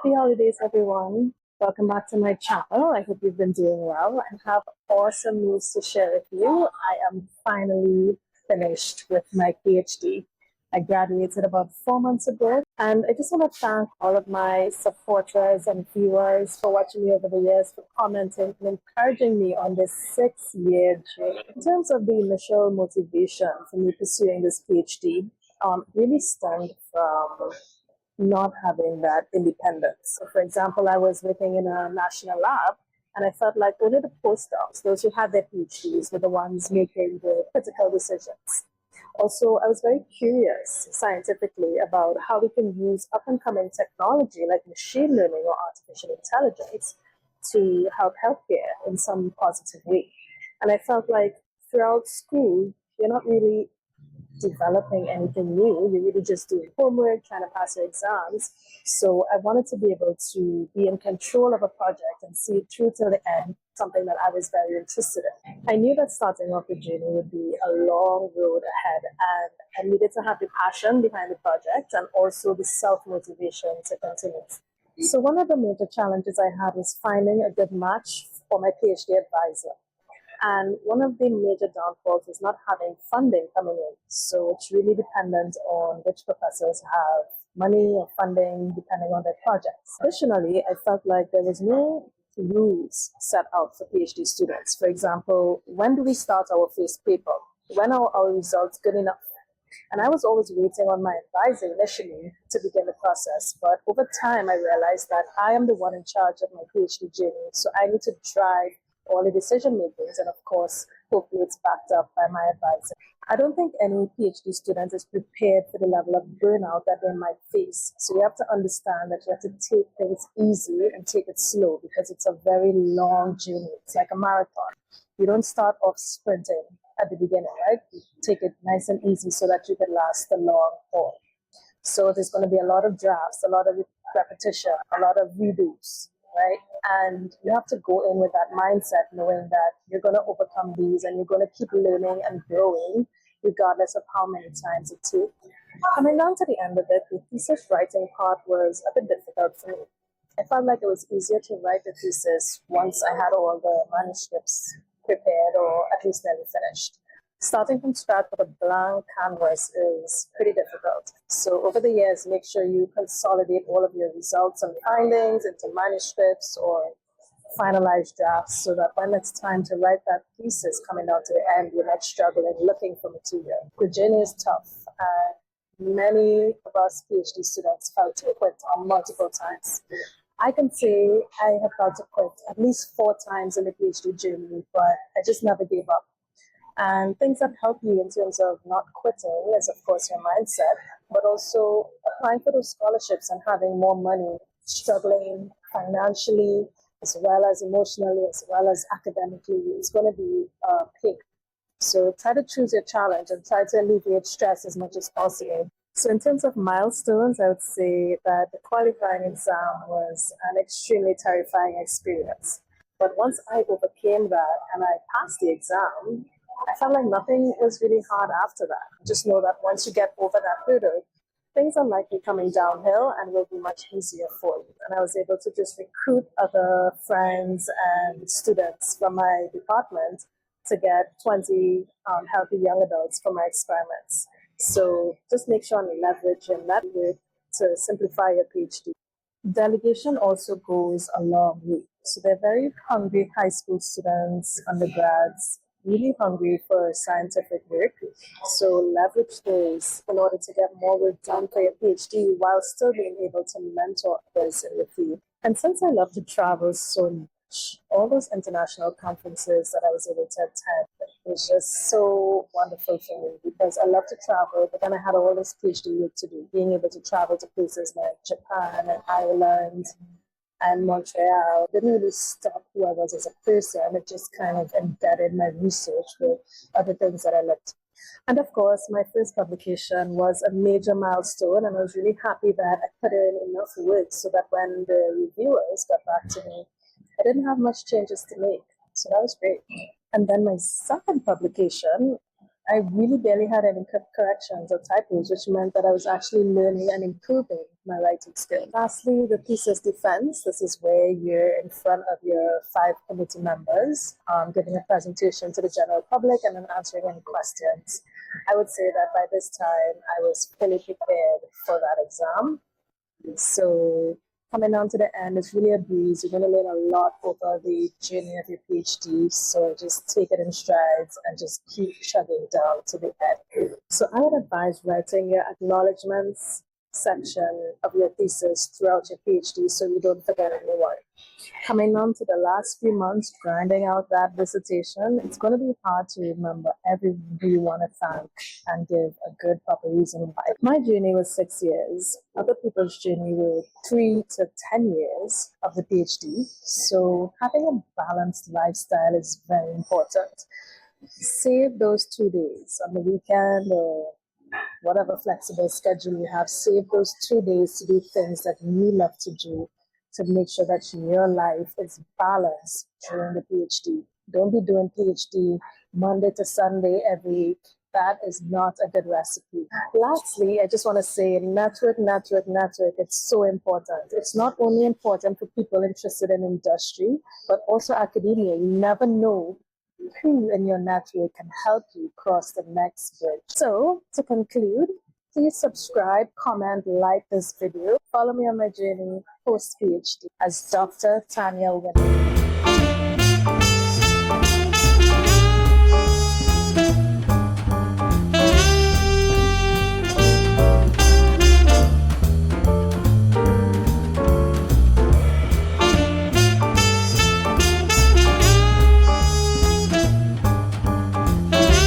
Happy holidays, everyone. Welcome back to my channel. I hope you've been doing well and have awesome news to share with you. I am finally finished with my PhD. I graduated about 4 months ago, and I just want to thank all of my supporters and viewers for watching me over the years, for commenting and encouraging me on this 6-year journey. In terms of the initial motivation for me pursuing this PhD, really stemmed from not having that independence. So for example, I was working in a national lab and I felt like only the postdocs, those who had their PhDs, were the ones making the critical decisions. Also, I was very curious scientifically about how we can use up and coming technology like machine learning or artificial intelligence to help healthcare in some positive way. And I felt like throughout school, you're not really developing anything new. You're really just doing homework, trying to pass your exams. So I wanted to be able to be in control of a project and see it through till the end, something that I was very interested in. I knew that starting off the journey would be a long road ahead, and I needed to have the passion behind the project and also the self-motivation to continue. So one of the major challenges I had was finding a good match for my PhD advisor. And one of the major downfalls is not having funding coming in. So it's really dependent on which professors have money or funding depending on their projects. Additionally, I felt like there was no rules set out for PhD students. For example, when do we start our first paper? When are our results good enough? And I was always waiting on my advisor initially to begin the process. But over time, I realized that I am the one in charge of my PhD journey. So I need to drive all the decision makings, and of course, hopefully it's backed up by my advisor. I don't think any PhD student is prepared for the level of burnout that they might face. So you have to understand that you have to take things easy and take it slow because it's a very long journey. It's like a marathon. You don't start off sprinting at the beginning, right? You take it nice and easy so that you can last the long haul. So there's going to be a lot of drafts, a lot of repetition, a lot of redos, right? And you have to go in with that mindset, knowing that you're going to overcome these and you're going to keep learning and growing, regardless of how many times it takes. Coming down to the end of it, the thesis writing part was a bit difficult for me. I felt like it was easier to write the thesis once I had all the manuscripts prepared or at least nearly finished. Starting from scratch with a blank canvas is pretty difficult. So over the years, make sure you consolidate all of your results and findings into manuscripts or finalized drafts so that when it's time to write that thesis coming down to the end, you're not struggling looking for material. The journey is tough, and many of us PhD students felt to quit on multiple times. I can say I have felt to quit at least 4 times in the PhD journey, but I just never gave up. And things that help you in terms of not quitting is, of course, your mindset, but also applying for those scholarships and having more money, struggling financially, as well as emotionally, as well as academically. It's going to be big. So try to choose your challenge and try to alleviate stress as much as possible. So in terms of milestones, I would say that the qualifying exam was an extremely terrifying experience. But once I overcame that and I passed the exam, I felt like nothing was really hard after that. Just know that once you get over that hurdle, things are likely coming downhill and will be much easier for you. And I was able to just recruit other friends and students from my department to get 20 healthy young adults for my experiments. So just make sure and leverage your network to simplify your PhD. Delegation also goes a long way. So they're very hungry high school students, undergrads, really hungry for scientific work. So leverage those in order to get more work done for your PhD while still being able to mentor others in the field. And since I love to travel so much, all those international conferences that I was able to attend was just so wonderful for me because I love to travel, but then I had all this PhD work to do, being able to travel to places like Japan and Ireland and Montreal didn't really stop who I was as a person. It just kind of embedded my research with other things that I looked. And of course, my first publication was a major milestone, and I was really happy that I put in enough work so that when the reviewers got back to me, I didn't have much changes to make. So that was great. And then my second publication I really barely had any corrections or typos, which meant that I was actually learning and improving my writing skills. Lastly, the thesis defense. This is where you're in front of your 5 committee members, giving a presentation to the general public and then answering any questions. I would say that by this time, I was fully prepared for that exam. So coming down to the end, it's really a breeze. You're going to learn a lot over the journey of your PhD. So just take it in strides and just keep chugging down to the end. So I would advise writing your acknowledgments section of your thesis throughout your PhD so you don't forget anyone. Coming on to the last few months, grinding out that dissertation, it's going to be hard to remember everyone who you want to thank and give a good proper reason why. My journey was 6 years. Other people's journey were 3 to 10 years of the PhD. So having a balanced lifestyle is very important. Save those 2 days on the weekend or whatever flexible schedule you have. Save those 2 days to do things that you love to do to make sure that your life is balanced during the PhD. Don't be doing PhD Monday to Sunday every week. That is not a good recipe. Lastly, I just want to say network. It's so important. It's not only important for people interested in industry, but also academia. You never know who in your network can help you cross the next bridge. So, to conclude, please subscribe, comment, like this video. Follow me on my journey post PhD as Dr. Taniel Winner.